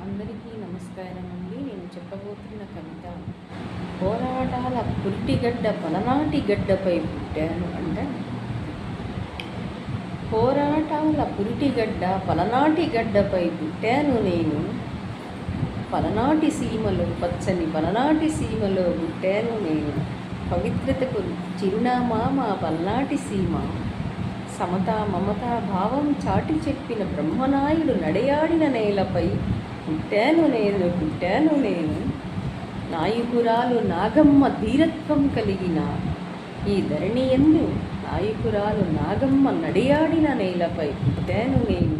అందరికీ నమస్కారం అండి. నేను చెప్పబోతున్న కవిత పోరాటాల పురిటిగడ్డ పలనాటి గడ్డపై పుట్టాను అంట. పోరాటాల పురిటిగడ్డ పలనాటి గడ్డపై పుట్టాను నేను, పలనాటి సీమలో పచ్చని పలనాటి సీమలో పుట్టాను నేను. పవిత్రతకు చిరునామా మా పల్నాటి సీమ, సమతా మమతా భావం చాటి చెప్పిన బ్రహ్మనాయుడు నడయాడిన నేలపై పుట్టాను నేను. నాయకురాలు నాగమ్మ ధీరత్వం కలిగిన ఈ ధరణి యందు నాయకురాలు నాగమ్మ నడియాడిన నేలపై పుట్టాను నేను.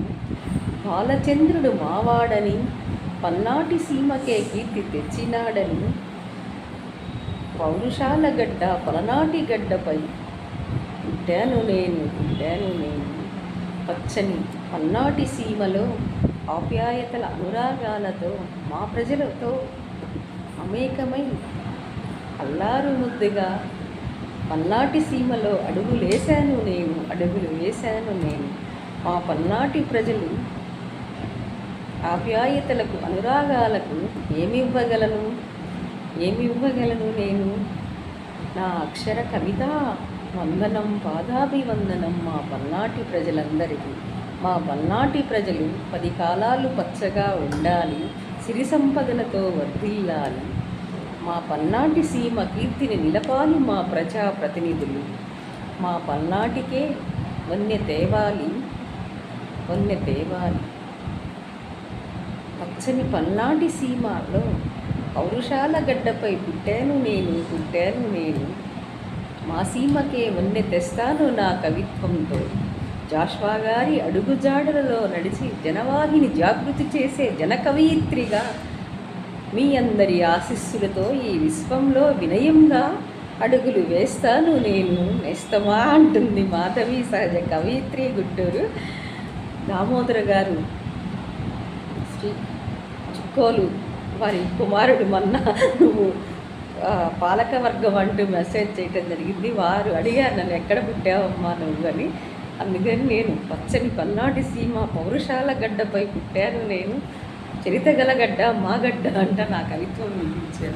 బాలచంద్రుడు మావాడని పల్నాటి సీమకే కీర్తి తెచ్చినాడని, పౌరుషాల గడ్డ పలనాటి గడ్డపై పుట్టాను నేను. పచ్చని పల్నాటి సీమలో ఆప్యాయతల అనురాగాలతో మా ప్రజలతో అమేకమై అల్లారు ముద్దుగా పల్నాటి సీమలో అడుగులు వేశాను నేను. మా పల్నాటి ప్రజలు ఆప్యాయతలకు అనురాగాలకు ఏమి ఇవ్వగలను నేను. నా అక్షర కవిత వందనం, పాదాభివందనం మా పల్నాటి ప్రజలందరికీ. మా పల్నాటి ప్రజలు 10 కాలాలు పచ్చగా ఉండాలి, సిరి సంపదలతో వర్ధిల్లాలి. మా పల్నాటి సీమ కీర్తిని నిలపాలి మా ప్రజాప్రతినిధులు. మా పల్నాటికే వన్నె తేవాలి. పచ్చని పల్నాటి సీమలో పౌరుషాల గడ్డపై పుట్టాను నేను. మా సీమకే వన్నె తెస్తాను నా కవిత్వంతో. జాష్వా గారి అడుగుజాడలలో నడిచి జనవాహిని జాగృతి చేసే జనకవయిత్రిగా మీ అందరి ఆశీస్సులతో ఈ విశ్వంలో వినయంగా అడుగులు వేస్తాను నేను. నేస్తమా అంటుంది మాధవి సహజ కవయిత్రి గుంటూరు. దామోదర గారు శ్రీ చుక్కోలు వారి కుమారుడు మొన్న నువ్వు పాలకవర్గం అంటూ మెసేజ్ చేయటం జరిగింది. వారు అడిగారు నన్ను ఎక్కడ పుట్టావమ్మా నువ్వు అని. అందుకని నేను పచ్చని పల్నాటి సీమ పౌరుషాల గడ్డపై పుట్టాను నేను. చరిత గల గడ్డ మా గడ్డ అంట నా కవిత్వం వినిపించాను.